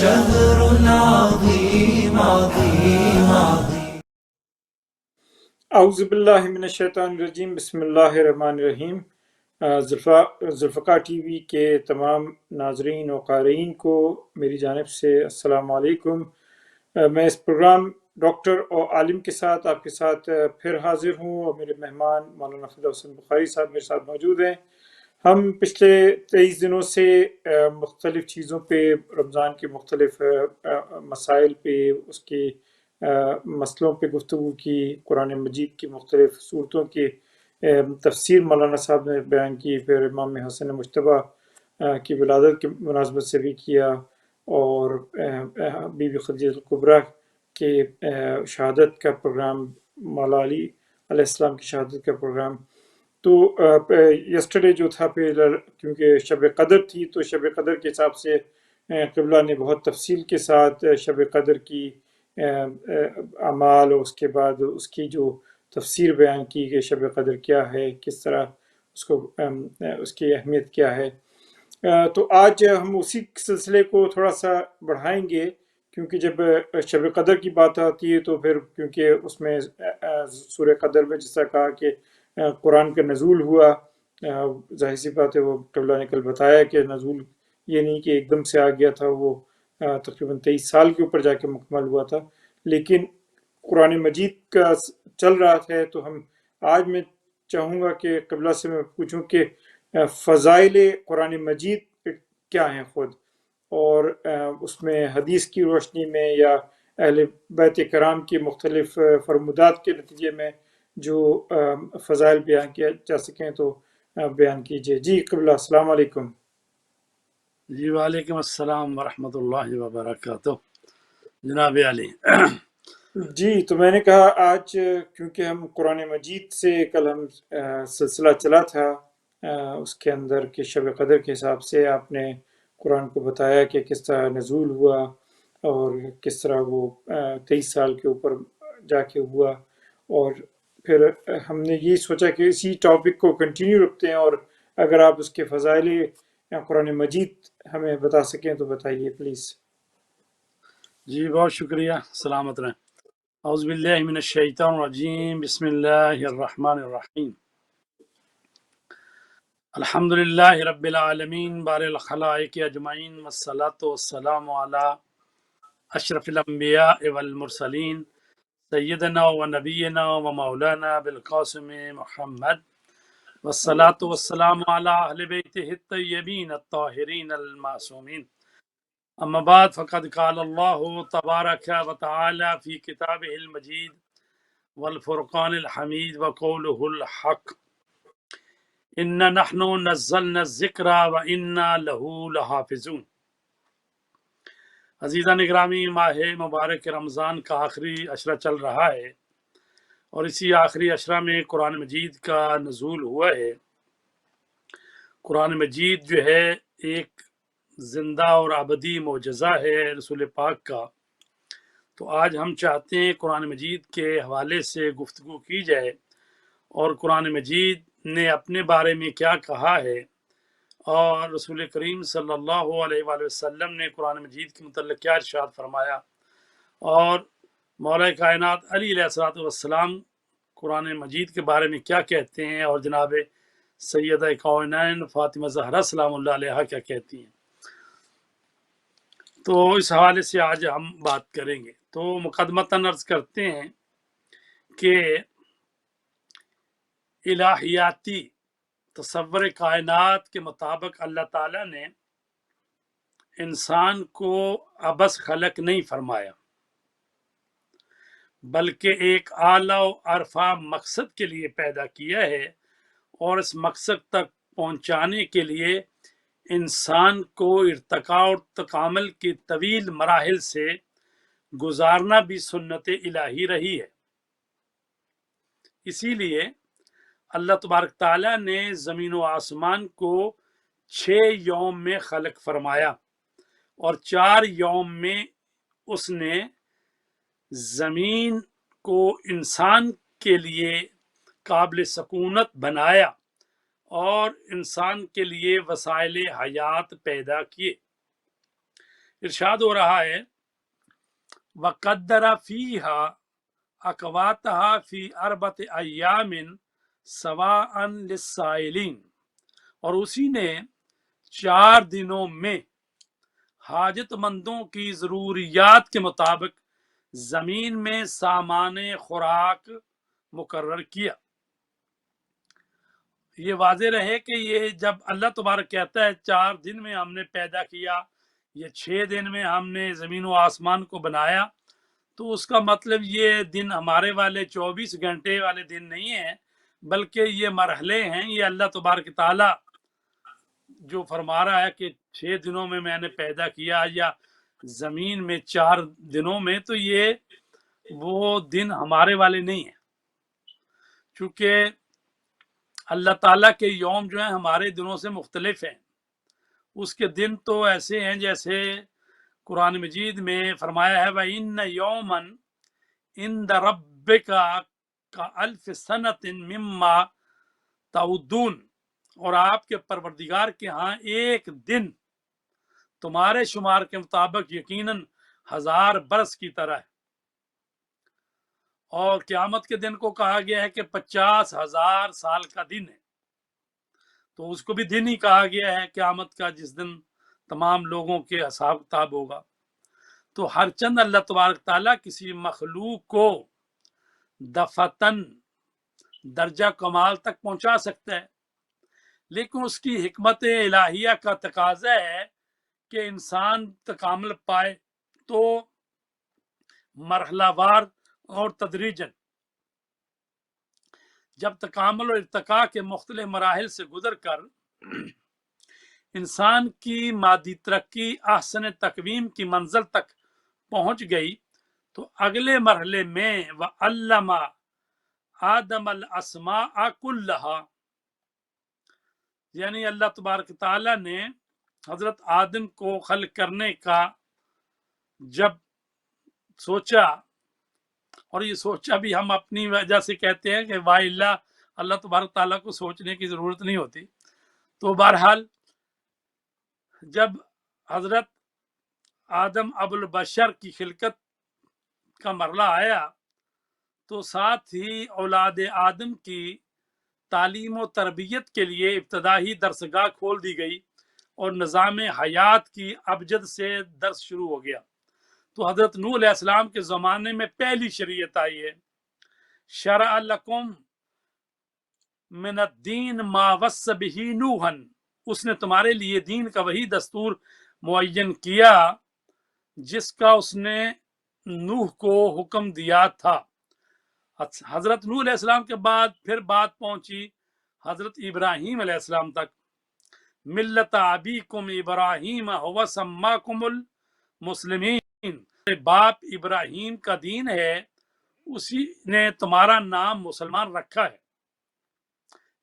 شهر عظيم عظيم عظيم. اعوذ باللہ من الشیطان الرجیم، بسم اللہ الرحمن الرحیم۔ ذوالفقار ٹی وی کے تمام ناظرین و قارئین کو میری جانب سے السلام علیکم۔ میں اس پروگرام ڈاکٹر اور عالم کے ساتھ آپ کے ساتھ پھر حاضر ہوں، اور میرے مہمان مولانا فدا حسین بخاری صاحب میرے ساتھ موجود ہیں۔ ہم پچھلے 23 دنوں سے مختلف چیزوں پہ، رمضان کے مختلف مسائل پہ، اس کے مسئلوں پہ گفتگو کی، قرآن مجید کی مختلف صورتوں کی تفسیر مولانا صاحب نے بیان کی، پھر امام حسن مجتبیٰ کی ولادت کی مناسبت سے بھی کیا، اور بی بی خدیجہ الکبریٰ کے شہادت کا پروگرام، مولا علی علیہ السلام کی شہادت کا پروگرام۔ تو یسٹرڈے جو تھا، پھر کیونکہ شب قدر تھی تو شب قدر کے حساب سے قبلہ نے بہت تفصیل کے ساتھ شب قدر کی اعمال، اور اس کے بعد اس کی جو تفسیر بیان کی کہ شب قدر کیا ہے، کس طرح اس کی اہمیت کیا ہے۔ تو آج ہم اسی سلسلے کو تھوڑا سا بڑھائیں گے، کیونکہ جب شب قدر کی بات آتی ہے تو پھر کیونکہ اس میں سورہ قدر میں جس طرح کہا کہ قرآن کا نزول ہوا، ظاہر سی بات ہے، وہ قبلہ نے کل بتایا کہ نزول یہ نہیں کہ ایک دم سے آ گیا تھا، وہ تقریباً 23 سال کے اوپر جا کے مکمل ہوا تھا، لیکن قرآن مجید کا چل رہا ہے۔ تو ہم آج میں چاہوں گا کہ قبلہ سے میں پوچھوں کہ فضائل قرآن مجید کیا ہیں خود، اور اس میں حدیث کی روشنی میں یا اہل بیت کرام کی مختلف فرمودات کے نتیجے میں جو فضائل بیان کیا جا سکیں تو بیان کیجئے۔ جی قبلہ، السلام علیکم۔ جی وعلیکم السلام ورحمۃ اللہ وبرکاتہ۔ جناب علی، جی تو میں نے کہا آج کیونکہ ہم قرآن مجید سے کل ہم سلسلہ چلا تھا اس کے اندر کہ شب قدر کے حساب سے آپ نے قرآن کو بتایا کہ کس طرح نزول ہوا، اور کس طرح وہ 23 سال کے اوپر جا کے ہوا، اور پھر ہم نے یہ سوچا کہ اسی ٹاپک کو کنٹینیو رکھتے ہیں، اور اگر آپ اس کے فضائل قرآن مجید ہمیں بتا سکیں تو بتائیے پلیز۔ جی بہت شکریہ، سلامت رہیں۔ اعوذ باللہ من الشیطان الرجیم، بسم اللہ الرحمن الرحیم۔ الحمد للہ رب العالمین، بار الخلائق اجمعین، والصلاة والسلام علی اشرف الانبیاء والمرسلین، سیدنا و نبینا و مولانا بالقاسم محمد، والصلاة والسلام علی اہل بیتہ الطیبین الطاہرین المعصومین۔ اما بعد فقد قال اللہ تبارک و تعالی فی کتابہ المجید والفرقان الحمید وقولہ الحق، انا نحن نزلنا الذکر وانا لہ لحافظون۔ عزیزان اکرامی، ماہ مبارک رمضان کا آخری عشرہ چل رہا ہے، اور اسی آخری عشرہ میں قرآن مجید کا نزول ہوا ہے۔ قرآن مجید جو ہے ایک زندہ اور ابدی معجزہ ہے رسول پاک کا۔ تو آج ہم چاہتے ہیں قرآن مجید کے حوالے سے گفتگو کی جائے، اور قرآن مجید نے اپنے بارے میں کیا کہا ہے، اور رسول کریم صلی اللہ علیہ وآلہ وسلم نے قرآن مجید کے متعلق کیا ارشاد فرمایا، اور مولا کائنات علی علیہ الصلوۃ والسلام قرآن مجید کے بارے میں کیا کہتے ہیں، اور جناب سیدہ کونین فاطمہ زہرا سلام اللہ علیہا کیا کہتی ہیں۔ تو اس حوالے سے آج ہم بات کریں گے۔ تو مقدمتاً عرض کرتے ہیں کہ الہیاتی تصور کائنات کے مطابق اللہ تعالیٰ نے انسان کو عبث خلق نہیں فرمایا، بلکہ ایک اعلیٰ و عرفہ مقصد کے لیے پیدا کیا ہے، اور اس مقصد تک پہنچانے کے لیے انسان کو ارتقاء اور تکامل کے طویل مراحل سے گزارنا بھی سنت الہی رہی ہے۔ اسی لیے اللہ تبارک تعالیٰ نے زمین و آسمان کو 6 یوم میں خلق فرمایا، اور 4 یوم میں اس نے زمین کو انسان کے لیے قابل سکونت بنایا، اور انسان کے لیے وسائل حیات پیدا کیے۔ ارشاد ہو رہا ہے وَقَدَّرَ فِيهَا أَقْوَاتَهَا فِي أَرْبَعَةِ أَيَّامٍ سَوَاءً لِلسَّائِلِينَ، اور اسی نے 4 دنوں میں حاجت مندوں کی ضروریات کے مطابق زمین میں سامان خوراک مقرر کیا۔ یہ واضح رہے کہ یہ جب اللہ تبارک کہتا ہے 4 دن میں ہم نے پیدا کیا، یہ 6 دن میں ہم نے زمین و آسمان کو بنایا، تو اس کا مطلب یہ دن ہمارے والے 24 گھنٹے والے دن نہیں ہیں، بلکہ یہ مرحلے ہیں۔ یہ اللہ تبارک تعالیٰ جو فرما رہا ہے کہ 6 دنوں میں نے پیدا کیا یا زمین میں 4 دنوں میں، تو یہ وہ دن ہمارے والے نہیں ہیں، چونکہ اللہ تعالیٰ کے یوم جو ہیں ہمارے دنوں سے مختلف ہیں۔ اس کے دن تو ایسے ہیں جیسے قرآن مجید میں فرمایا ہے وَإِنَّ يَوْمًا عِندَ رَبِّكَ كَأَلْفِ سَنَةٍ مِّمَّا تَعُدُّونَ، اور آپ کے پروردگار کے ہاں ایک دن تمہارے شمار کے مطابق یقیناً 1000 برس کی طرح ہے۔ اور قیامت کے دن کو کہا گیا ہے کہ 50,000 سال کا دن ہے، تو اس کو بھی دن ہی کہا گیا ہے قیامت کا، جس دن تمام لوگوں کے حساب کتاب ہوگا۔ تو ہر چند اللہ تبارک تعالیٰ کسی مخلوق کو دفتن درجہ کمال تک پہنچا سکتا ہے، لیکن اس کی حکمت الہیہ کا تقاضا ہے کہ انسان تکامل پائے تو مرحلہ وار اور تدریجاً جب تکامل و ارتقاء کے مختلف مراحل سے گزر کر انسان کی مادی ترقی احسن تقویم کی منزل تک پہنچ گئی، تو اگلے مرحلے میں وَعَلَّمَ آدَمَ الْأَسْمَاءَ كُلَّهَا، یعنی اللہ تبارک تعالیٰ نے حضرت آدم کو خلق کرنے کا جب سوچا، اور یہ سوچا بھی ہم اپنی وجہ سے کہتے ہیں کہ وَإِلَّا اللہ تبارک تعالیٰ کو سوچنے کی ضرورت نہیں ہوتی، تو بہرحال جب حضرت آدم ابو البشر کی خلقت کا مرحلہ آیا، تو ساتھ ہی اولاد آدم کی تعلیم و تربیت کے لیے ابتدائی درسگاہ کھول دی گئی اور نظام حیات کی ابجد سے درس شروع ہو گیا۔ تو حضرت نوح علیہ السلام کے زمانے میں پہلی شریعت آئی ہے، شرع لکم من الدین ما وصى به نوحا، اس نے تمہارے لیے دین کا وہی دستور معین کیا جس کا اس نے نوح کو حکم دیا تھا۔ حضرت نوح علیہ السلام کے بعد پھر بات پہنچی حضرت ابراہیم علیہ السلام تک، ملت ابیکم ابراہیم هو سماکم المسلمین، باپ ابراہیم کا دین ہے، اسی نے تمہارا نام مسلمان رکھا ہے،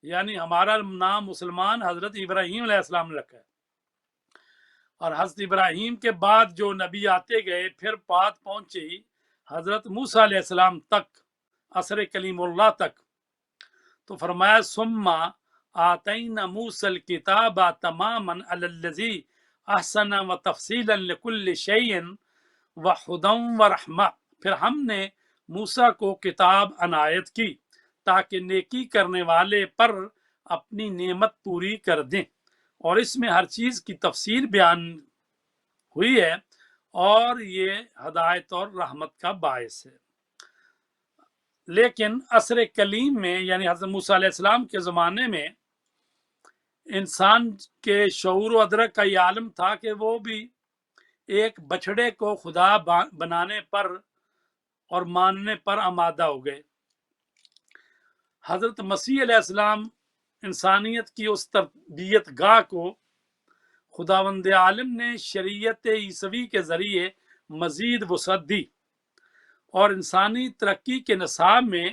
یعنی ہمارا نام مسلمان حضرت ابراہیم علیہ السلام نے رکھا ہے۔ اور حضرت ابراہیم کے بعد جو نبی آتے گئے، پھر بات پہنچی حضرت موسیٰ علیہ السلام تک، عصر کلیم اللہ تک، تو فرمایا ثم آتینا موسیٰ الکتاب تماما علی الذی احسن وتفصیلا لکل شیء وہدی ورحمہ، پھر ہم نے موسیٰ کو کتاب عنایت کی تاکہ نیکی کرنے والے پر اپنی نعمت پوری کر دیں، اور اس میں ہر چیز کی تفصیل بیان ہوئی ہے، اور یہ ہدایت اور رحمت کا باعث ہے۔ لیکن عصر کلیم میں یعنی حضرت موسیٰ علیہ السلام کے زمانے میں انسان کے شعور و ادرک کا یہ عالم تھا کہ وہ بھی ایک بچھڑے کو خدا بنانے پر اور ماننے پر آمادہ ہو گئے۔ حضرت مسیح علیہ السلام انسانیت کی اس تربیت گاہ کو خداوند عالم نے شریعت عیسوی کے ذریعے مزید وسعت دی، اور انسانی ترقی کے نصاب میں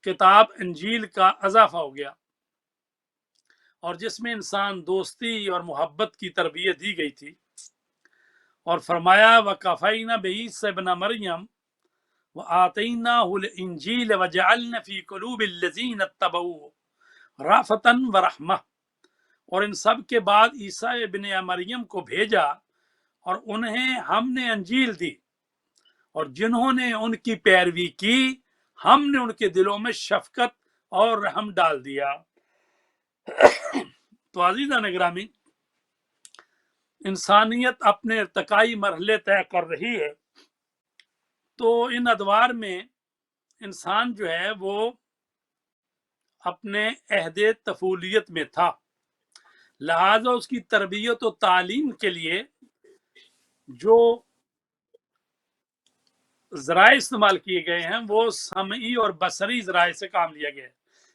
کتاب انجیل کا اضافہ ہو گیا، اور جس میں انسان دوستی اور محبت کی تربیت دی گئی تھی، اور فرمایا وَكَفَيْنَا بِعِيسَىٰ ابْنَ مَرْيَمَ وَآتَيْنَاهُ الْإِنجِيلَ وَجَعَلْنَا فِي قُلُوبِ الَّذِينَ اتَّبَعُوهُ رَأْفَةً وَرَحْمَةً، اور ان سب کے بعد عیسیٰ ابن مریم کو بھیجا اور انہیں ہم نے انجیل دی، اور جنہوں نے ان کی پیروی کی ہم نے ان کے دلوں میں شفقت اور رحم ڈال دیا۔ تو عزیزان گرامی، انسانیت اپنے ارتقائی مرحلے طے کر رہی ہے، تو ان ادوار میں انسان جو ہے وہ اپنے عہد طفولیت میں تھا، لہذا اس کی تربیت و تعلیم کے لیے جو ذرائع استعمال کیے گئے ہیں وہ سمعی اور بصری ذرائع سے کام لیا گیا ہے،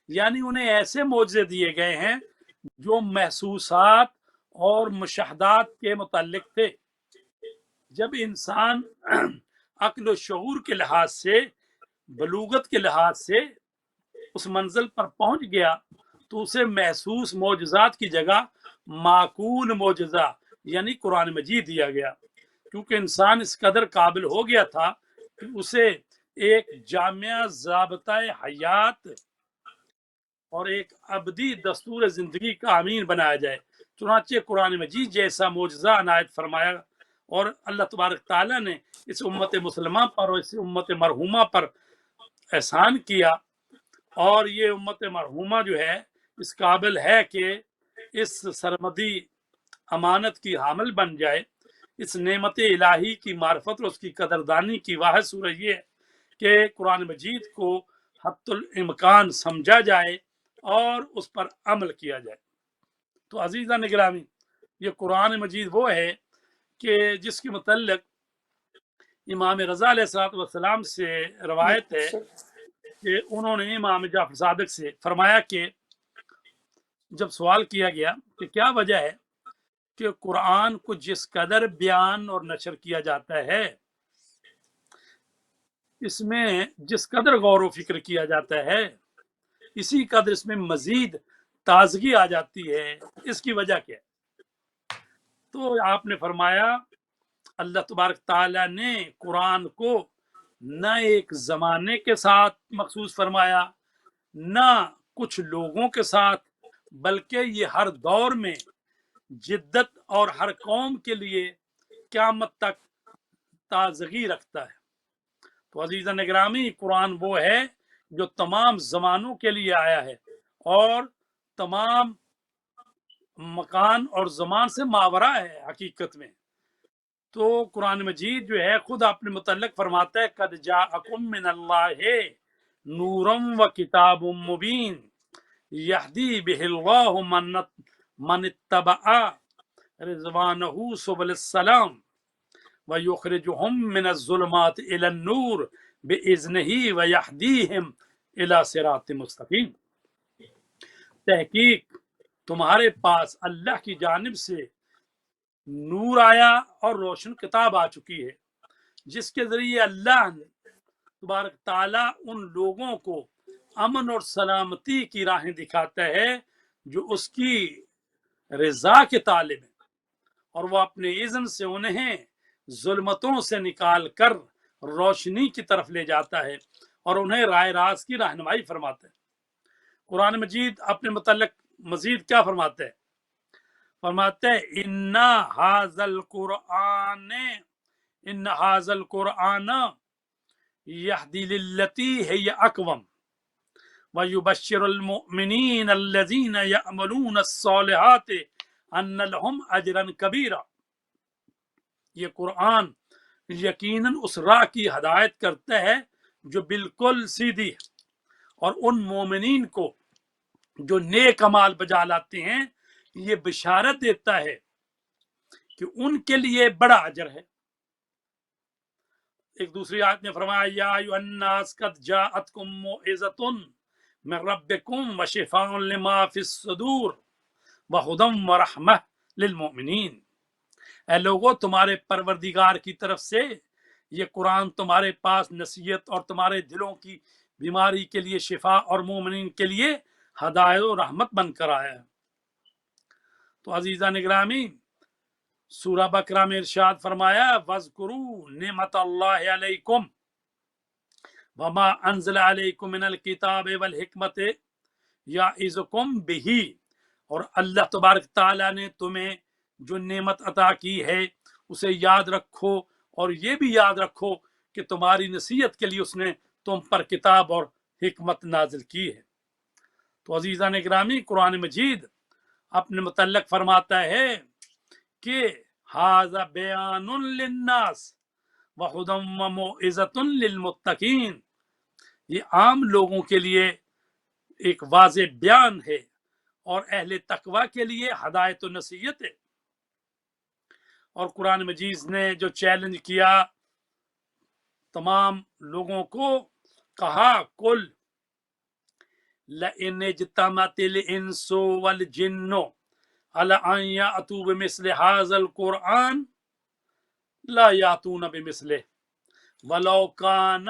یعنی انہیں ایسے معجزے دیے گئے ہیں جو محسوسات اور مشاہدات کے متعلق تھے۔ جب انسان عقل و شعور کے لحاظ سے، بلوغت کے لحاظ سے اس منزل پر پہنچ گیا تو اسے محسوس معجزات کی جگہ معقول معجزہ یعنی قرآن مجید دیا گیا، کیونکہ انسان اس قدر قابل ہو گیا تھا کہ اسے ایک جامع ضابطہ حیات اور ایک ابدی دستور زندگی کا امین بنایا جائے۔ چنانچہ قرآن مجید جیسا معجزہ عنایت فرمایا، اور اللہ تبارک تعالیٰ نے اس امت مسلمہ پر اور اس امت مرحومہ پر احسان کیا، اور یہ امت مرحومہ جو ہے اس قابل ہے کہ اس سرمدی امانت کی حامل بن جائے۔ اس نعمت الہی کی معرفت اور اس کی قدردانی کی واحد صورت یہ ہے کہ قرآن مجید کو حتی الامکان سمجھا جائے اور اس پر عمل کیا جائے۔ تو عزیزان گرامی، یہ قرآن مجید وہ ہے کہ جس کے متعلق امام رضا علیہ السلام سے روایت ہے کہ انہوں نے امام جعفر صادق سے فرمایا کہ جب سوال کیا گیا کہ کیا وجہ ہے کہ قرآن کو جس قدر بیان اور نشر کیا جاتا ہے، اس میں جس قدر غور و فکر کیا جاتا ہے، اسی قدر اس میں مزید تازگی آ جاتی ہے، اس کی وجہ کیا ہے؟ تو آپ نے فرمایا اللہ تبارک تعالیٰ نے قرآن کو نہ ایک زمانے کے ساتھ مخصوص فرمایا، نہ کچھ لوگوں کے ساتھ، بلکہ یہ ہر دور میں جدت اور ہر قوم کے لیے قیامت تک تازگی رکھتا ہے۔ تو عزیزان گرامی، قرآن وہ ہے جو تمام زمانوں کے لیے آیا ہے اور تمام مکان اور زمان سے ماورا ہے حقیقت میں۔ تو قرآن مجید جو ہے خود اپنے متعلق فرماتا ہے قد جاءکم من اللہ نورم و کتاب مبین یہدی بہ اللہ من اتبع رضوانہ سبل السلام ویخرجہم من الظلمات الی النور بإذنہ ویہدیہم الی صراط مستقیم۔ تحقیق تمہارے پاس اللہ کی جانب سے نور آیا اور روشن کتاب آ چکی ہے، جس کے ذریعے اللہ تبارک تعالیٰ ان لوگوں کو امن اور سلامتی کی راہیں دکھاتا ہے جو اس کی رضا کے طالب ہیں، اور وہ اپنے اذن سے انہیں ظلمتوں سے نکال کر روشنی کی طرف لے جاتا ہے اور انہیں راہ راست کی رہنمائی فرماتا ہے۔ قرآن مجید اپنے متعلق مزید کیا فرماتا ہے؟ فرماتے ہیں ان ھذا القرآن یہدی للتی ہی اقوم ویبشر المؤمنین الذین یعملون الصالحات ان لہم اجرا کبیرا۔ یہ قرآن یقیناً اس راہ کی ہدایت کرتا ہے جو بالکل سیدھی ہے، اور ان مومنین کو جو نیک اعمال بجا لاتے ہیں یہ بشارت دیتا ہے کہ ان کے لیے بڑا اجر ہے۔ ایک دوسری آیت میں فرمایا یا ایھا الناس قد جاءتکم موعظۃ من ربکم وشفاء لما فی الصدور وہدی ورحمۃ للمؤمنین۔ اے لوگو، تمہارے پروردگار کی طرف سے یہ قرآن تمہارے پاس نصیحت اور تمہارے دلوں کی بیماری کے لیے شفا اور مومنین کے لیے ہدایت و رحمت بن کر آیا ہے۔ تو عزیزان گرامی، سورہ بقرہ میں ارشاد فرمایا وَاذْكُرُوا نِعْمَتَ اللَّهِ عَلَيْكُمْ وَمَا أَنزَلَ عَلَيْكُمْ مِنَ الْكِتَابِ وَالْحِکْمَةِ یعظکم بہ، اور اللہ تبارک تعالیٰ نے تمہیں جو نعمت عطا کی ہے اسے یاد رکھو اور یہ بھی یاد رکھو کہ تمہاری نصیحت کے لیے اس نے تم پر کتاب اور حکمت نازل کی ہے۔ تو عزیزان گرامی، قرآن مجید اپنے متعلق فرماتا ہے کہ ھذا بیان للناس وہدی وموعظۃ للمتقین، یہ عام لوگوں کے لیے ایک واضح بیان ہے اور اہل تقوی کے لیے ہدایت و نصیحت ہے۔ اور قرآن مجید نے جو چیلنج کیا تمام لوگوں کو، کہا کل لئن اجتمعت الانس والجن علی ان یأتوا بمثل ھذا القرآن لا یأتون بمثلہ ولو کان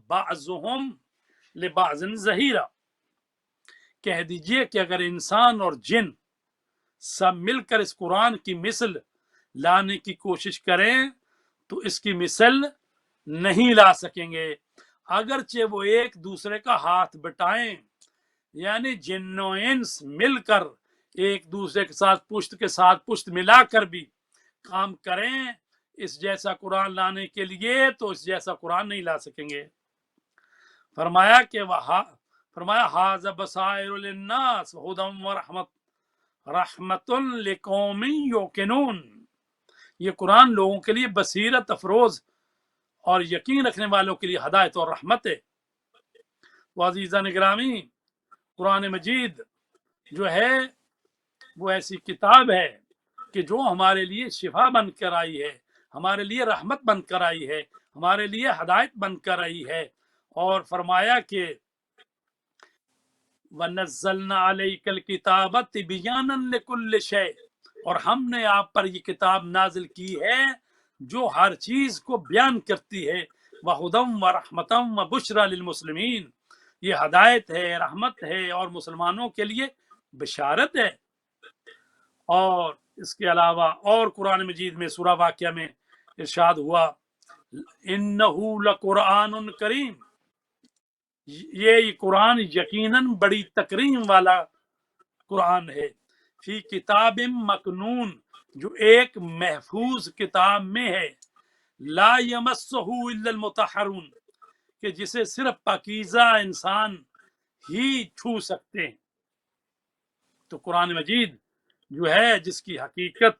بعضهم لبعض ظہیرا، کہہ دیجئے کہ اگر انسان اور جن سب مل کر اس قرآن کی مثل لانے کی کوشش کریں تو اس کی مثل نہیں لا سکیں گے، اگرچہ وہ ایک دوسرے کا ہاتھ بٹائیں، یعنی جن و انس مل کر ایک دوسرے کے ساتھ پشت ملا کر بھی کام کریں اس جیسا قرآن لانے کے لیے تو اس جیسا قرآن نہیں لا سکیں گے۔ فرمایا کہ ھذا بصائر للناس وہدی ورحمۃ لقوم یوقنون، یہ قرآن لوگوں کے لیے بصیرت افروز اور یقین رکھنے والوں کے لیے ہدایت اور رحمت ہے۔ تو عزیزان گرامی، قرآن مجید جو ہے وہ ایسی کتاب ہے کہ جو ہمارے لیے شفا بن کر آئی ہے، ہمارے لیے رحمت بن کر آئی ہے، ہمارے لیے ہدایت بن کر آئی ہے۔ اور فرمایا کہ وَنَزَّلْنَا عَلَيْكَ الْكِتَابَ تِبْيَانًا لِكُلِّ شَيْءٍ، اور ہم نے آپ پر یہ کتاب نازل کی ہے جو ہر چیز کو بیان کرتی ہے، وَهُدًى وَرَحْمَةً وَبُشْرَى لِلْمُسْلِمِينَ، یہ ہدایت ہے، رحمت ہے اور مسلمانوں کے لیے بشارت ہے۔ اور اس کے علاوہ اور قرآن مجید میں سورہ واقعہ میں ارشاد ہوا اِنَّهُ لَقُرْآنٌ کریم، یہ قرآن یقیناً بڑی تکریم والا قرآن ہے، فی کتاب مکنون، جو ایک محفوظ کتاب میں ہے، لا یمسہ الا المطہرون، کہ جسے صرف پاکیزہ انسان ہی چھو سکتے ہیں۔ تو قرآن مجید جو ہے جس کی حقیقت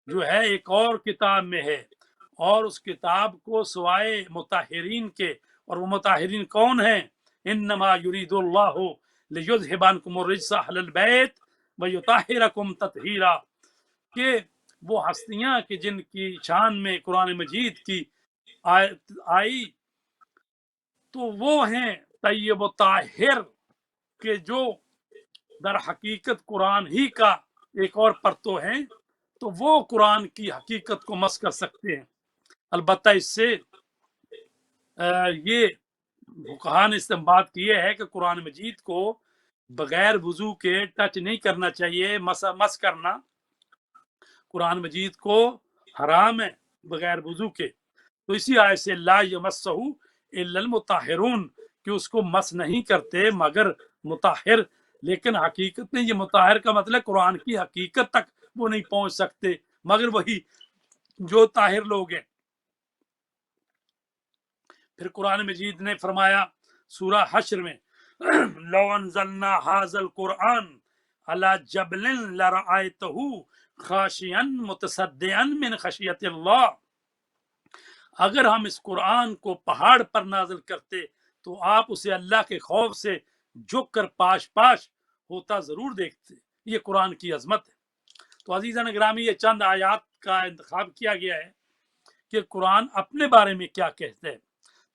جو ہے ایک اور کتاب میں ہے، اور اس کتاب کو سوائے مطہرین کے، اور وہ مطہرین کون ہیں؟ انما یرید اللہ لیذھب عنکم الرجس اہل البیت ویطہرکم تطہیرا، کہ وہ ہستیاں کہ جن کی شان میں قرآن مجید کی آیت آئی تو وہ ہیں طیب و طاہر، کہ جو در حقیقت قرآن ہی کا ایک اور پرتو ہیں، تو وہ قرآن کی حقیقت کو مس کر سکتے ہیں۔ البتہ اس سے یہ فقہا نے استنباط کیے ہے کہ قرآن مجید کو بغیر وضو کے ٹچ نہیں کرنا چاہیے، مس کرنا قرآن مجید کو حرام ہے بغیر وضو کے۔ تو اسی آیت سے لا یمسہ الا المطہرون، کہ اس کو مس نہیں کرتے مگر مطہر، لیکن حقیقت میں یہ مطہر کا مطلب قرآن کی حقیقت تک وہ نہیں پہنچ سکتے مگر وہی جو طاہر لوگ ہیں۔ پھر قرآن مجید نے فرمایا سورہ حشر میں لو انزلنا ھذا القرآن علی جبل لرأیتہ خاشعا متصدعا من خشیۃ اللہ، اگر ہم اس قرآن کو پہاڑ پر نازل کرتے تو آپ اسے اللہ کے خوف سے جھک کر پاش پاش ہوتا ضرور دیکھتے۔ یہ قرآن کی عظمت ہے۔ تو عزیزان گرامی، یہ چند آیات کا انتخاب کیا گیا ہے کہ قرآن اپنے بارے میں کیا کہتے ہیں۔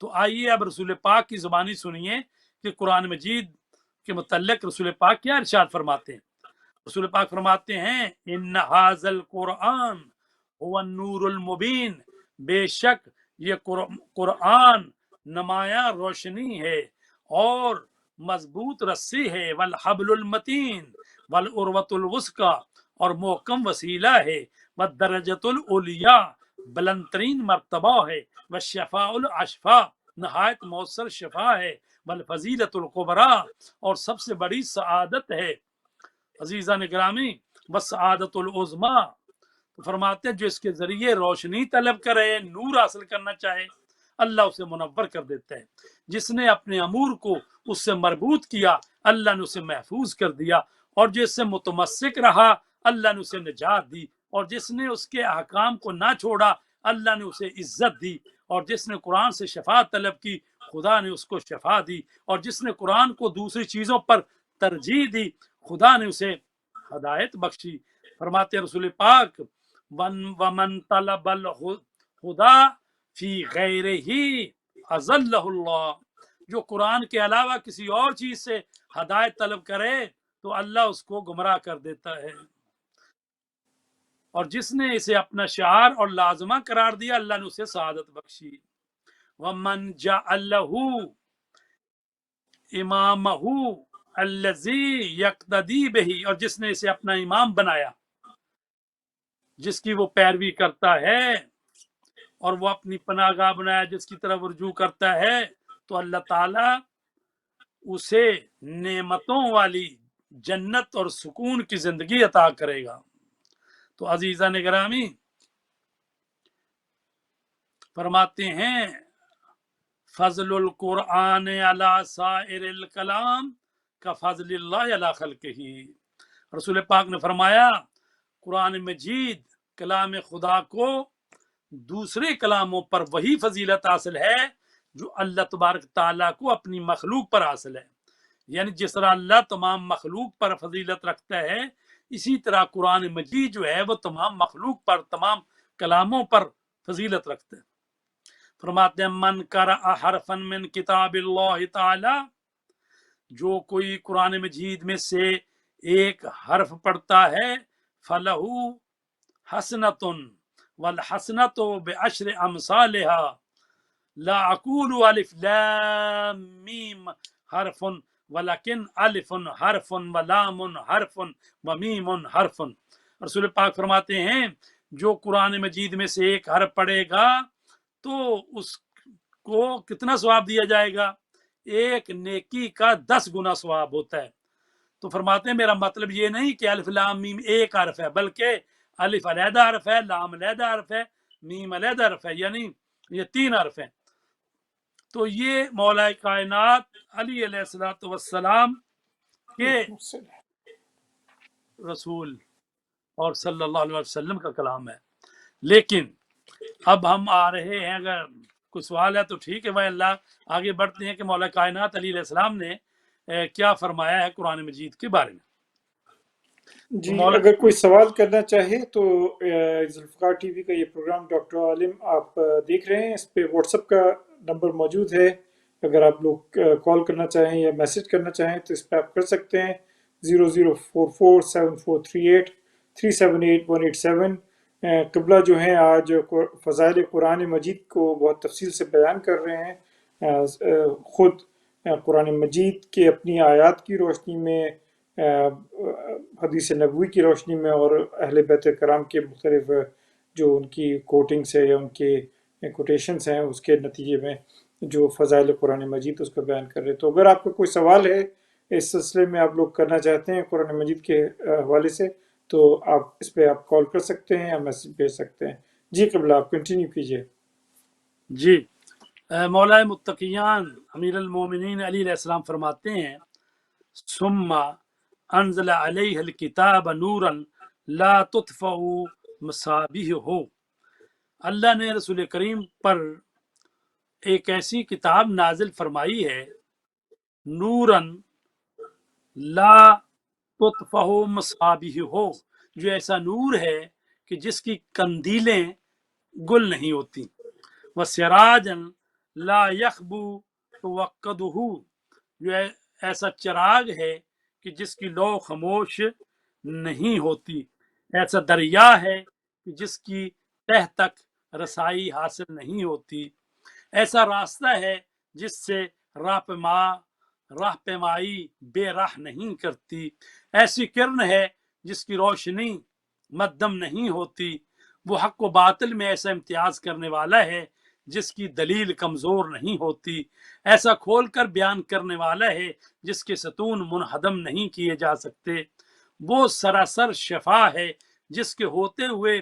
تو آئیے اب رسول پاک کی زبانی سنیے کہ قرآن مجید کے متعلق رسول پاک کیا ارشاد فرماتے ہیں۔ رسول پاک فرماتے ہیں ان ھذا القرآن هو النور المبین، بے شک یہ قرآن نمایاں روشنی ہے اور مضبوط رسی ہے، والحبل المتین والعروۃ الوثقی، اور محکم وسیلہ ہے، والدرجۃ العلیٰ بلند ترین مرتبہ ہے، والشفاء الاشفاء نہایت مؤثر شفا ہے، والفضیلۃ الکبریٰ اور سب سے بڑی سعادت ہے۔ عزیزان گرامی، والسعادۃ العظمیٰ، تو فرماتے ہیں جو اس کے ذریعے روشنی طلب کرے، نور حاصل کرنا چاہے، اللہ اسے منور کر دیتا ہے۔ جس نے اپنے امور کو اس سے مربوط کیا، اللہ نے اسے محفوظ کر دیا، اور جو اس سے متمسک رہا، اللہ نے اسے نجات دی، اور جس نے اس کے احکام کو نہ چھوڑا، اللہ نے اسے عزت دی، اور جس نے قرآن سے شفاعت طلب کی، خدا نے اس کو شفا دی، اور جس نے قرآن کو دوسری چیزوں پر ترجیح دی، خدا نے اسے ہدایت بخشی۔ فرماتے ہیں رسول پاک، ومن طلب الہدا فی غیرہ اضلہ اللہ، جو قرآن کے علاوہ کسی اور چیز سے ہدایت طلب کرے تو اللہ اس کو گمراہ کر دیتا ہے، اور جس نے اسے اپنا شعار اور لازمہ قرار دیا، اللہ نے اسے سعادت بخشی۔ ومن جعلہ امامہ الذی یقتدی بہ، اور جس نے اسے اپنا امام بنایا، جس کی وہ پیروی کرتا ہے، اور وہ اپنی پناہ گاہ بنایا جس کی طرف رجوع کرتا ہے، تو اللہ تعالیٰ اسے نعمتوں والی جنت اور سکون کی زندگی عطا کرے گا۔ تو عزیزان گرامی، فرماتے ہیں فضل القرآن علی سائر الکلام کا فضل اللہ علی خلقہ۔ رسول پاک نے فرمایا قرآن مجید کلام خدا کو دوسرے کلاموں پر وہی فضیلت حاصل ہے جو اللہ تبارک تعالیٰ کو اپنی مخلوق پر حاصل ہے، یعنی جس طرح اللہ تمام مخلوق پر فضیلت رکھتا ہے، اسی طرح قرآن مجید جو ہے وہ تمام مخلوق پر، تمام کلاموں پر فضیلت رکھتا ہے۔ فرماتے ہیں من قرأ حرفا من کتاب اللہ تعالی، جو کوئی قرآن مجید میں سے ایک حرف پڑھتا ہے، فلہ حسنۃ والحسنۃ بعشر امثالها، لا اقول الف لام میم حرف ولکن الف حرف ولام حرف ومیم حرف۔ رسول پاک فرماتے ہیں جو قرآن مجید میں سے ایک حرف پڑھے گا تو اس کو کتنا ثواب دیا جائے گا؟ ایک نیکی کا 10 گنا ثواب ہوتا ہے۔ تو فرماتے ہیں میرا مطلب یہ نہیں کہ الف لام میم ایک حرف ہے، بلکہ الف علیحدہ حرف ہے، لام علیحدہ حرف ہے، میم علیحدہ حرف ہے، یعنی یہ 3 حرف ہیں۔ تو یہ مولا کائنات علی علیہ السلام کے رسول اور صلی اللہ علیہ وسلم کا کلام ہے۔ لیکن اب ہم آ رہے ہیں، اگر کوئی سوال ہے تو ٹھیک ہے بھائی، اللہ آگے بڑھتے ہیں کہ مولا کائنات علی علیہ السلام نے کیا فرمایا ہے قرآن مجید کے بارے میں۔ جی اگر کوئی سوال کرنا چاہے تو ذوالفقار ٹی وی کا یہ پروگرام ڈاکٹر عالم آپ دیکھ رہے ہیں، اس پہ واٹس ایپ کا نمبر موجود ہے، اگر آپ لوگ کال کرنا چاہیں یا میسج کرنا چاہیں تو اس پہ آپ کر سکتے ہیں 00447438378187۔ قبلہ جو ہیں آج فضائل قرآن مجید کو بہت تفصیل سے بیان کر رہے ہیں، خود قرآن مجید کے اپنی آیات کی روشنی میں، حدیث نبوی کی روشنی میں، اور اہل بیت کرام کے مختلف جو ان کی کوٹنگس ہے یا ان کے کوٹیشنس ہیں، اس کے نتیجے میں جو فضائل قرآن مجید اس کا بیان کر رہے ہیں۔ تو اگر آپ کو کوئی سوال ہے اس سلسلے میں، آپ لوگ کرنا چاہتے ہیں قرآن مجید کے حوالے سے، تو آپ اس پہ آپ کال کر سکتے ہیں یا میسج بھیج سکتے ہیں۔ جی قبلہ آپ کنٹینیو کیجئے۔ جی مولا متقیان امیر المومنین علی علیہ السلام فرماتے ہیں ثم انزل علیہ الکتاب نورا لا تطفئ مصابیحہ، اللہ نے رسول کریم پر ایک ایسی کتاب نازل فرمائی ہے، نوراً لا تطفئ مصابیحہ، جو ایسا نور ہے کہ جس کی کندیلیں گل نہیں ہوتی، وسراجاً لا یخبو توقدہ، جو ایسا چراغ ہے کہ جس کی لو خاموش نہیں ہوتی، ایسا دریا ہے کہ جس کی تہ تک رسائی حاصل نہیں ہوتی، ایسا راستہ ہے جس سے راہ پیمائی بے راہ نہیں کرتی، ایسی کرن ہے جس کی روشنی مدھم نہیں ہوتی، وہ حق و باطل میں ایسا امتیاز کرنے والا ہے جس کی دلیل کمزور نہیں ہوتی، ایسا کھول کر بیان کرنے والا ہے جس کے ستون منہدم نہیں کیے جا سکتے، وہ سراسر شفا ہے جس کے ہوتے ہوئے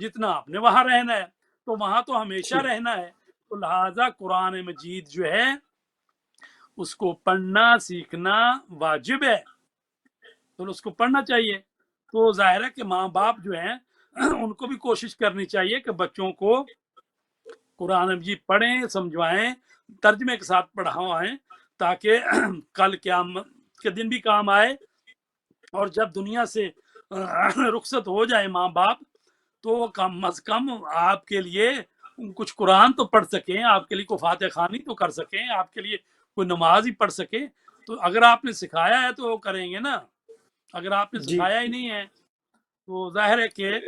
جتنا آپ نے وہاں رہنا ہے، تو وہاں تو ہمیشہ ٹھیک رہنا ہے۔ تو لہٰذا قرآن مجید جو ہے اس کو پڑھنا سیکھنا واجب ہے، تو اس کو پڑھنا چاہیے۔ تو ظاہر ہے کہ ماں باپ جو ہیں ان کو بھی کوشش کرنی چاہیے کہ بچوں کو قرآن مجید پڑھیں، سمجھوائیں، ترجمے کے ساتھ پڑھوائیں، تاکہ کل قیامت کے دن بھی کام آئے، اور جب دنیا سے رخصت ہو جائے ماں باپ، تو کم از کم آپ کے لیے کچھ قرآن تو پڑھ سکیں، آپ کے لیے کوئی فاتح خوانی تو کر سکیں، آپ کے لیے کوئی نماز ہی پڑھ سکیں۔ تو اگر آپ نے سکھایا ہے تو وہ کریں گے نا، اگر آپ نے جی سکھایا ہی نہیں ہے تو ظاہر ہے کہ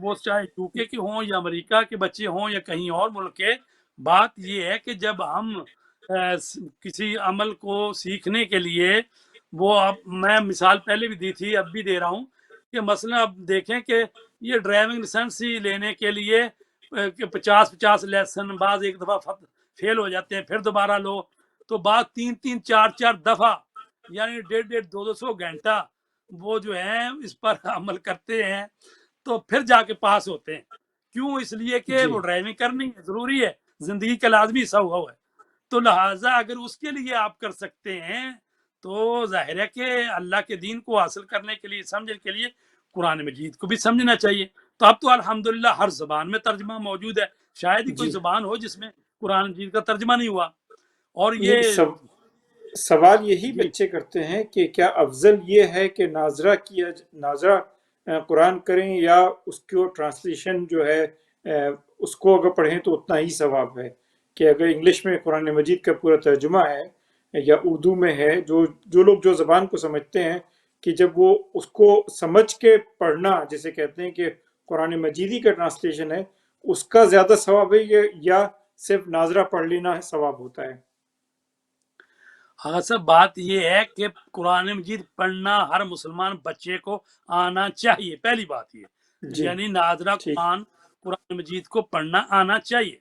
وہ چاہے یوکے کے ہوں یا امریکہ کے بچے ہوں یا کہیں اور ملک کے، بات یہ ہے کہ جب ہم کسی عمل کو سیکھنے کے لیے، وہ اب میں مثال پہلے بھی دی تھی، اب بھی دے رہا ہوں، کہ مثلا اب دیکھیں کہ یہ ڈرائیونگ لائسنس ہی لینے کے لیے 50 لیسن، بعض ایک دفعہ فیل ہو جاتے ہیں، پھر دوبارہ لو، تو بعد 3 4 دفعہ، یعنی 150 گھنٹہ وہ جو ہیں اس پر عمل کرتے ہیں، تو پھر جا کے پاس ہوتے ہیں۔ کیوں؟ اس لیے کہ جی وہ ڈرائیونگ کرنی ضروری ہے، زندگی کا لازمی حصہ ہوا ہوا ہے۔ تو لہٰذا اگر اس کے لیے آپ کر سکتے ہیں، تو ظاہر ہے کہ اللہ کے دین کو حاصل کرنے کے لیے، سمجھنے کے لیے قرآن مجید کو بھی سمجھنا چاہیے۔ تو اب تو الحمدللہ ہر زبان میں ترجمہ موجود ہے، شاید ہی کوئی جی زبان ہو جس میں قرآن مجید کا ترجمہ نہیں ہوا۔ اور نہیں، یہ سوال یہی جی بچے کرتے ہیں کہ کیا افضل یہ ہے کہ ناظرہ قرآن کریں، یا اس کو ٹرانسلیشن جو ہے اس کو اگر پڑھیں تو اتنا ہی ثواب ہے؟ کہ اگر انگلش میں قرآن مجید کا پورا ترجمہ ہے یا اردو میں ہے، جو لوگ جو زبان کو سمجھتے ہیں، کہ جب وہ اس کو سمجھ کے پڑھنا، جیسے کہتے ہیں کہ قرآن مجیدی کا ٹرانسلیشن ہے، اس کا زیادہ ثواب ہے، یا صرف ناظرہ پڑھ لینا ثواب ہوتا ہے؟ ہاں سر، بات یہ ہے کہ قرآن مجید پڑھنا ہر مسلمان بچے کو آنا چاہیے، پہلی بات یہ، جی یعنی ناظرہ ٹھیک قرآن مجید کو پڑھنا آنا چاہیے۔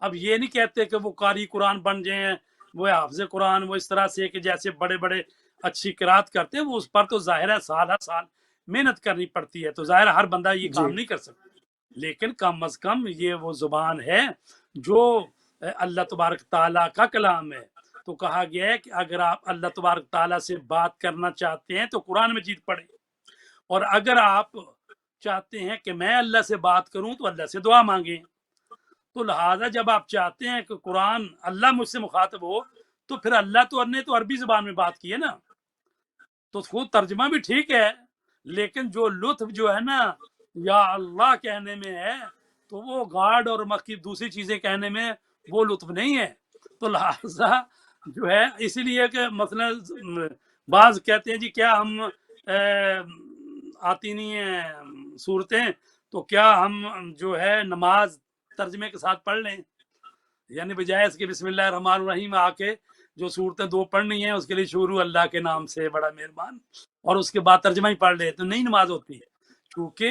اب یہ نہیں کہتے کہ وہ قاری قرآن بن جائیں، وہ حافظ قرآن، وہ اس طرح سے کہ جیسے بڑے بڑے اچھی قرات کرتے ہیں، وہ اس پر تو ظاہر ہے سال ہر سال محنت کرنی پڑتی ہے، تو ظاہر ہر بندہ یہ جی کام نہیں کر سکتا، لیکن کم از کم یہ وہ زبان ہے جو اللہ تبارک تعالیٰ کا کلام ہے۔ تو کہا گیا ہے کہ اگر آپ اللہ تبارک تعالیٰ سے بات کرنا چاہتے ہیں تو قرآن مجید پڑھیں، اور اگر آپ چاہتے ہیں کہ میں اللہ سے بات کروں تو اللہ سے دعا مانگیں۔ تو لہٰذا جب آپ چاہتے ہیں کہ قرآن اللہ مجھ سے مخاطب ہو، تو پھر اللہ نے تو عربی زبان میں بات کی ہے نا، تو خود ترجمہ بھی ٹھیک ہے، لیکن جو لطف جو ہے نا یا اللہ کہنے میں ہے، تو وہ گاڈ اور مکی دوسری چیزیں کہنے میں وہ لطف نہیں ہے۔ تو لہٰذا جو ہے اسی لیے کہ مثلا بعض کہتے ہیں جی کیا ہم آتی نہیں ہیں صورتیں، تو کیا ہم جو ہے نماز ترجمے کے ساتھ پڑھ لیں، یعنی بجائے اس کے بسم اللہ الرحمن الرحیم آ کے جو صورتیں 2 پڑھنی ہیں اس کے لیے شروع اللہ کے نام سے بڑا مہربان، اور اس کے بعد ترجمہ ہی پڑھ لے، تو نہیں نماز ہوتی ہے۔ کیونکہ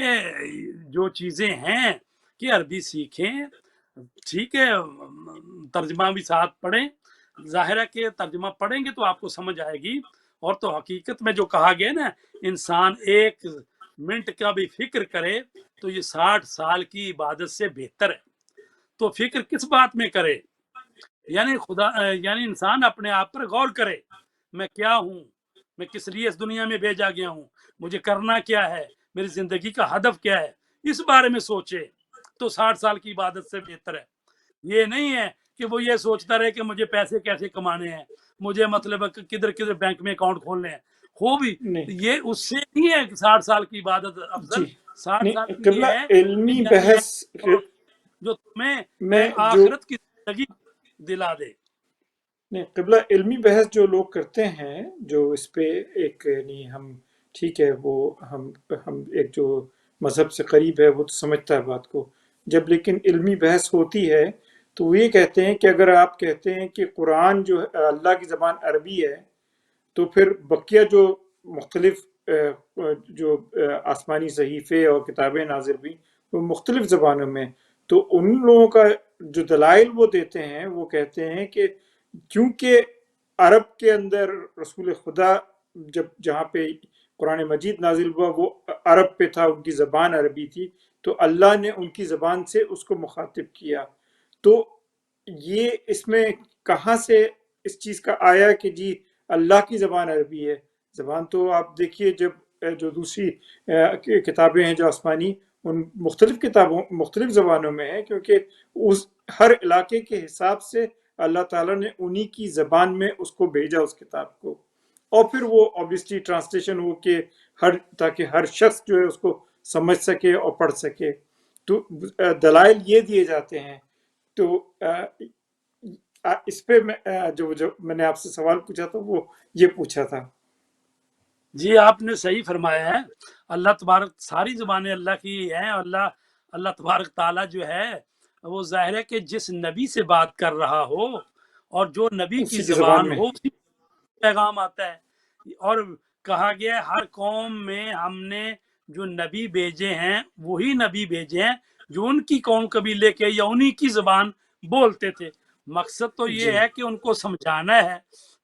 جو چیزیں ہیں کہ عربی سیکھیں، ٹھیک ہے، ترجمہ بھی ساتھ پڑھیں، ظاہر ہے کہ ترجمہ پڑھیں گے تو آپ کو سمجھ آئے گی۔ اور تو حقیقت میں جو کہا گیا نا، انسان 1 منٹ کا بھی فکر کرے تو یہ 60 سال کی عبادت سے بہتر ہے۔ تو فکر کس بات میں کرے؟ یعنی یعنی انسان اپنے آپ پر غور کرے، میں کیا ہوں، میں کس لیے اس دنیا میں بھیجا گیا ہوں، مجھے کرنا کیا ہے، میری زندگی کا ہدف کیا ہے، اس بارے میں سوچے تو 60 سال کی عبادت سے بہتر ہے۔ یہ نہیں ہے کہ وہ یہ سوچتا رہے کہ مجھے پیسے کیسے کمانے ہیں، مجھے مطلب کدھر کدھر بینک میں اکاؤنٹ کھولنے ہیں، ہو بھی نہیں یہ اس سے نہیں ہے کہ 60 سال کی عبادت افضل، جی 60 سال نہیں، کی قبلہ یہ ہے کہ علمی یعنی بحث جو تمہیں میں جو آخرت کی زندگی دلا دے۔ نہیں، قبلہ علمی بحث جو لوگ کرتے ہیں، جو اس پہ ایک نہیں، ہم ٹھیک ہے، وہ ہم ایک جو مذہب سے قریب ہے وہ تو سمجھتا ہے بات کو، جب لیکن علمی بحث ہوتی ہے تو وہ یہ کہتے ہیں کہ اگر آپ کہتے ہیں کہ قرآن جو اللہ کی زبان عربی ہے، تو پھر بقیہ جو مختلف جو آسمانی صحیفے اور کتابیں نازل ہوئی وہ مختلف زبانوں میں، تو ان لوگوں کا جو دلائل وہ دیتے ہیں، وہ کہتے ہیں کہ کیونکہ عرب کے اندر رسول خدا جہاں پہ قرآن مجید نازل ہوا وہ عرب پہ تھا، ان کی زبان عربی تھی، تو اللہ نے ان کی زبان سے اس کو مخاطب کیا. تو یہ اس میں کہاں سے اس چیز کا آیا کہ جی اللہ کی زبان عربی ہے؟ زبان تو آپ دیکھیے جب جو دوسری کتابیں ہیں جو آسمانی، ان مختلف کتابوں مختلف زبانوں میں ہیں، کیونکہ اس ہر علاقے کے حساب سے اللہ تعالیٰ نے انہی کی زبان میں اس کو بھیجا اس کتاب کو، اور پھر وہ obviously ٹرانسلیشن ہو کہ تاکہ ہر شخص جو ہے اس کو سمجھ سکے اور پڑھ سکے. تو دلائل یہ دیے جاتے ہیں. تو اس پہ جو میں نے آپ سے سوال پوچھا تھا وہ یہ پوچھا تھا. جی آپ نے صحیح فرمایا ہے. اللہ تبارک، ساری زبانیں اللہ کی ہیں، اور اللہ تبارک تعالیٰ جو ہے وہ ظاہر ہے کہ جس نبی سے بات کر رہا ہو اور جو نبی کی اسی کی زبان میں ہو اسی پیغام آتا ہے. اور کہا گیا ہے ہر قوم میں ہم نے جو نبی بھیجے ہیں وہی نبی بھیجے ہیں جو ان کی قوم قبیلے کے یا انہی کی زبان بولتے تھے. مقصد تو یہ جی ہے کہ ان کو سمجھانا ہے.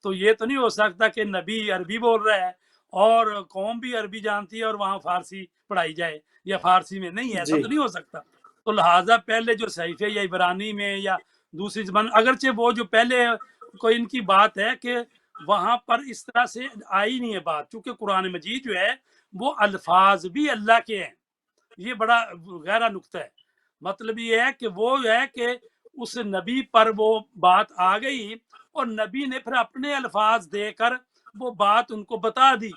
تو یہ تو نہیں ہو سکتا کہ نبی عربی بول رہا ہے اور قوم بھی عربی جانتی ہے اور وہاں فارسی پڑھائی جائے یا فارسی میں نہیں. ایسا جی تو نہیں ہو سکتا. تو لہٰذا پہلے جو صحیفے یا عبرانی میں یا دوسری زبان، اگرچہ وہ جو پہلے کوئی ان کی بات ہے کہ وہاں پر اس طرح سے آئی نہیں ہے بات، چونکہ قرآن مجید جو ہے وہ الفاظ بھی اللہ کے ہیں. یہ بڑا گہرا نقطہ ہے. مطلب یہ ہے کہ وہ ہے کہ اس نبی پر وہ بات آ گئی اور نبی نے پھر اپنے الفاظ دے کر وہ بات ان کو بتا دی،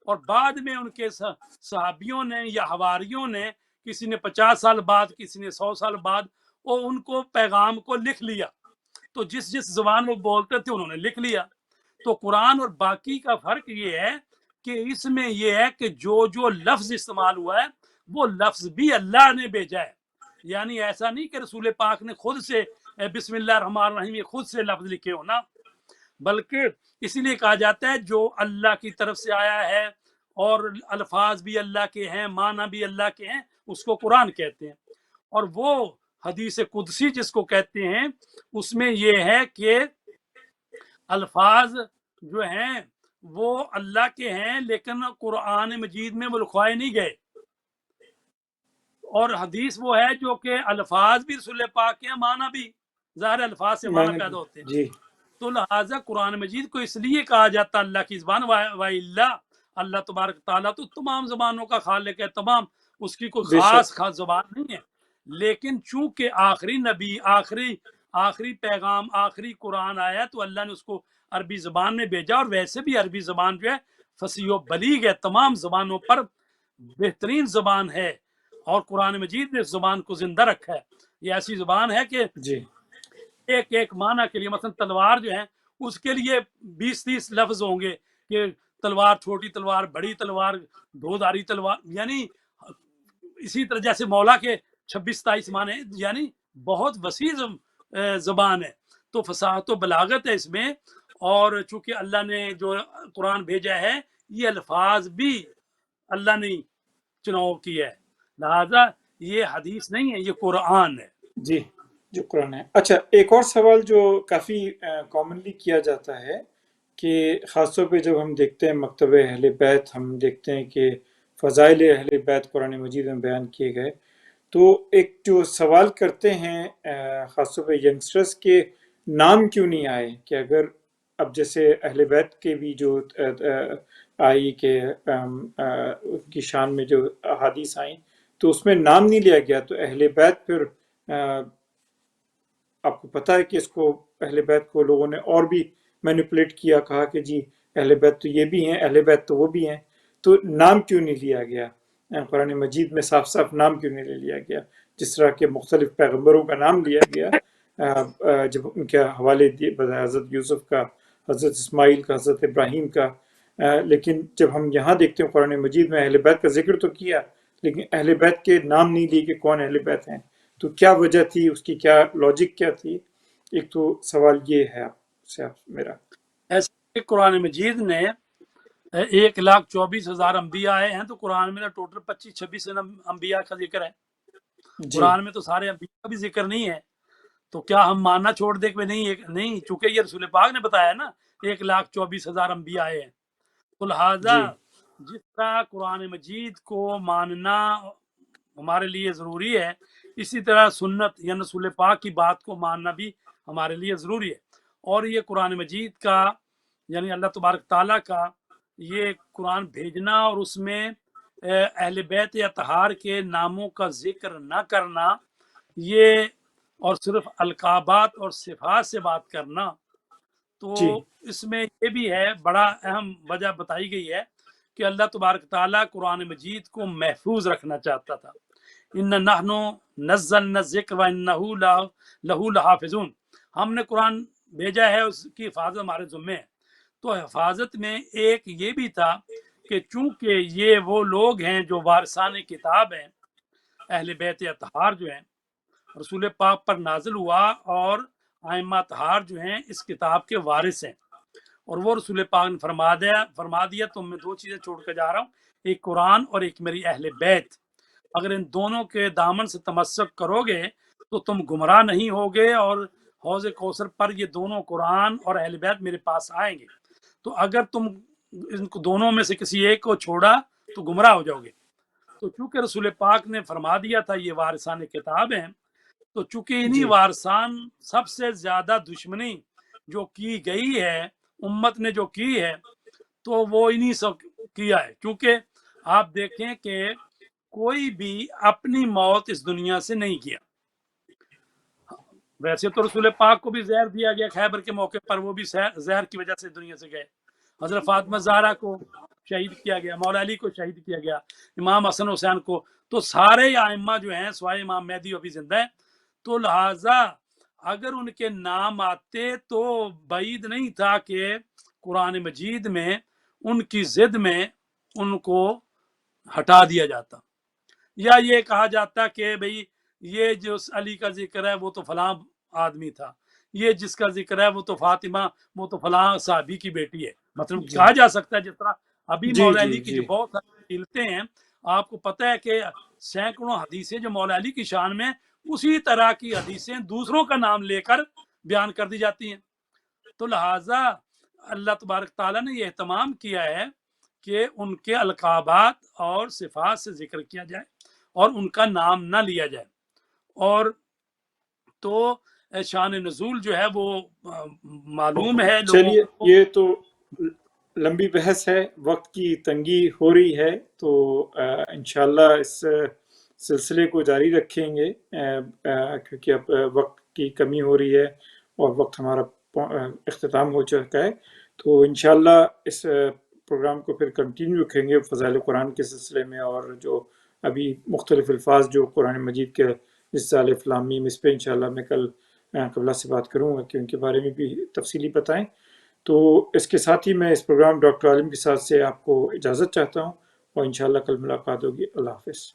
اور بعد میں ان کے صحابیوں نے یا حواریوں نے، کسی نے 50 سال بعد، کسی نے 100 سال بعد، وہ ان کو پیغام کو لکھ لیا. تو جس زبان وہ بولتے تھے انہوں نے لکھ لیا. تو قرآن اور باقی کا فرق یہ ہے کہ اس میں یہ ہے کہ جو لفظ استعمال ہوا ہے وہ لفظ بھی اللہ نے بھیجا ہے. یعنی ایسا نہیں کہ رسول پاک نے خود سے بسم اللہ الرحمن الرحیم یہ خود سے لفظ لکھے ہونا، بلکہ اسی لیے کہا جاتا ہے جو اللہ کی طرف سے آیا ہے اور الفاظ بھی اللہ کے ہیں، معنی بھی اللہ کے ہیں، اس کو قرآن کہتے ہیں. اور وہ حدیث قدسی جس کو کہتے ہیں اس میں یہ ہے کہ الفاظ جو ہیں وہ اللہ کے ہیں لیکن قرآن مجید میں وہ لکھوائے نہیں گئے. اور حدیث وہ ہے جو کہ الفاظ بھی رسول پاک کے ہیں، معنی بھی، ظاہر الفاظ سے معنی پیدا ہوتے ہیں. جی تو لہٰذا قرآن مجید کو اس لیے کہا جاتا اللہ کی زبان. وَإِلَّا اللہ تبارک تعالیٰ تو تمام زبانوں کا خالق ہے، تمام، اس کی کوئی بے شک. خاص زبان نہیں ہے. لیکن چونکہ آخری نبی، آخری پیغام، آخری قرآن آیا تو اللہ نے اس کو عربی زبان میں بھیجا. اور ویسے بھی عربی زبان جو ہے فصیح و بلیغ ہے، تمام زبانوں پر بہترین زبان ہے، اور قرآن مجید نے اس زبان کو زندہ رکھا ہے. یہ ایسی زبان ہے کہ جی ایک معنی کے لیے، مثلا تلوار جو ہے اس کے لیے 20-30 لفظ ہوں گے کہ تلوار، چھوٹی تلوار، بڑی تلوار، دھاری تلوار. یعنی اسی طرح جیسے مولا کے 26-27 معنی، یعنی بہت وسیع زبان ہے. تو فصاحت و بلاغت ہے اس میں. اور چونکہ اللہ نے جو قرآن بھیجا ہے یہ الفاظ بھی اللہ نے چناؤ کیا ہے، لہذا یہ حدیث نہیں ہے، یہ قرآن ہے. جی جو قرآن ہے. اچھا ایک اور سوال جو کافی کامنلی کیا جاتا ہے کہ خاص طور پہ جب ہم دیکھتے ہیں مکتب اہل بیت، ہم دیکھتے ہیں کہ فضائل اہل بیت قرآن مجید میں بیان کیے گئے، تو ایک جو سوال کرتے ہیں خاص طور پہ ینگسٹرز کے نام کیوں نہیں آئے، کہ اگر اب جیسے اہل بیت کے بھی جو آئی کہ ان کی شان میں جو احادیث آئیں تو اس میں نام نہیں لیا گیا، تو اہل بیت پھر آپ کو پتہ ہے کہ اس کو اہل بیت کو لوگوں نے اور بھی مینیپولیٹ کیا، کہا کہ جی اہل بیت تو یہ بھی ہیں، اہل بیت تو وہ بھی ہیں. تو نام کیوں نہیں لیا گیا قرآن مجید میں؟ صاف صاف نام کیوں نہیں لے لیا گیا، جس طرح کے مختلف پیغمبروں کا نام لیا گیا جب ان کے حوالے دیے، حضرت یوسف کا، حضرت اسماعیل کا، حضرت ابراہیم کا. لیکن جب ہم یہاں دیکھتے ہیں قرآن مجید میں اہل بیت کا ذکر تو کیا لیکن اہل بیت کے نام نہیں لیے کہ کون اہل بیت ہیں. تو کیا وجہ تھی اس کی، کیا لاجک کیا تھی؟ ایک تو سوال یہ ہے آپ سے میرا. ایسے قرآن مجید نے 1,24,000 انبیاء آئے ہیں، تو قرآن میں ٹوٹل 25-26 انبیاء کا ذکر ہے. جی قرآن میں تو سارے انبیاء کا بھی ذکر نہیں ہے. تو کیا ہم ماننا چھوڑ دیں کہ نہیں، چونکہ یہ رسول پاک نے بتایا نا 1,24,000 انبیاء آئے ہیں. تو لہٰذا جی جس طرح قرآن مجید کو ماننا ہمارے لیے ضروری ہے، اسی طرح سنت یا رسول پاک کی بات کو ماننا بھی ہمارے لیے ضروری ہے۔ اور یہ قرآن مجید کا یعنی اللہ تبارک تعالیٰ کا یہ قرآن بھیجنا اور اس میں اہل بیت اطہار کے ناموں کا ذکر نہ کرنا، یہ اور صرف القابات اور صفات سے بات کرنا، تو جی اس میں یہ بھی ہے، بڑا اہم وجہ بتائی گئی ہے کہ اللہ تبارک تعالیٰ قرآن مجید کو محفوظ رکھنا چاہتا تھا۔ ان نحن نزلنا الذکر وانہ لہ لحافظون، ہم نے قرآن بھیجا ہے، اس کی حفاظت ہمارے ذمے ہے۔ تو حفاظت میں ایک یہ بھی تھا کہ چونکہ یہ وہ لوگ ہیں جو وارثان کتاب ہیں، اہل بیت اطہار جو ہیں، رسول پاک پر نازل ہوا اور ائمہ اطہار جو ہیں اس کتاب کے وارث ہیں، اور وہ رسول پاک نے فرما دیا تم میں دو چیزیں چھوڑ کے جا رہا ہوں، ایک قرآن اور ایک میری اہل بیت، اگر ان دونوں کے دامن سے تمسک کرو گے تو تم گمراہ نہیں ہوگے، اور حوض کوثر پر یہ دونوں قرآن اور اہل بیت میرے پاس آئیں گے، تو اگر تم ان کو دونوں میں سے کسی ایک کو چھوڑا تو گمراہ ہو جاؤ گے۔ تو چونکہ رسول پاک نے فرما دیا تھا یہ وارثان کتاب ہیں، تو چونکہ انہی جی وارثان سب سے زیادہ دشمنی جو کی گئی ہے امت نے جو کی ہے، تو وہ انہی سب کیا ہے۔ کیونکہ آپ دیکھیں کہ کوئی بھی اپنی موت اس دنیا سے نہیں کیا، ویسے تو رسول پاک کو بھی زہر دیا گیا خیبر کے موقع پر، وہ بھی زہر کی وجہ سے دنیا سے گئے، حضرت فاطمہ زہرا کو شہید کیا گیا، مولا علی کو شہید کیا گیا، امام حسن حسین کو، تو سارے ائمہ جو ہیں سوائے امام مہدی ابھی زندہ ہیں، تو لہٰذا اگر ان کے نام آتے تو بعید نہیں تھا کہ قرآن مجید میں ان کی ضد میں ان کو ہٹا دیا جاتا، یا یہ کہا جاتا کہ بھئی یہ جو علی کا ذکر ہے وہ تو فلاں آدمی تھا، یہ جس کا ذکر ہے وہ تو فاطمہ، وہ تو فلاں صحابی کی بیٹی ہے، مطلب جی کہا جا سکتا ہے، جس طرح ابھی جی مولا جی علی کی جی جو بہت ساری حدیثیں ہیں، آپ کو پتہ ہے کہ سینکڑوں حدیثیں جو مولا علی کی شان میں، اسی طرح کی حدیثیں دوسروں کا نام لے کر بیان کر دی جاتی ہیں۔ تو لہٰذا اللہ تبارک تعالیٰ نے یہ اہتمام کیا ہے کہ ان کے القابات اور صفات سے ذکر کیا جائے اور ان کا نام نہ لیا جائے، اور تو شان نزول جو ہے وہ معلوم ہے لوگوں چلیے، کو۔ یہ تو لمبی بحث ہے، وقت کی تنگی ہو رہی ہے، تو انشاءاللہ اس سلسلے کو جاری رکھیں گے، کیونکہ اب وقت کی کمی ہو رہی ہے اور وقت ہمارا اختتام ہو چکا ہے، تو انشاءاللہ اس پروگرام کو پھر کنٹینیو رکھیں گے فضائل قرآن کے سلسلے میں، اور جو ابھی مختلف الفاظ جو قرآن مجید کے جس الف لام میم، اس پہ انشاءاللہ میں کل قبلہ سے بات کروں گا کہ ان کے بارے میں بھی تفصیلی بتائیں۔ تو اس کے ساتھ ہی میں اس پروگرام ڈاکٹر عالم کے ساتھ سے آپ کو اجازت چاہتا ہوں، اور انشاءاللہ کل ملاقات ہوگی۔ اللہ حافظ۔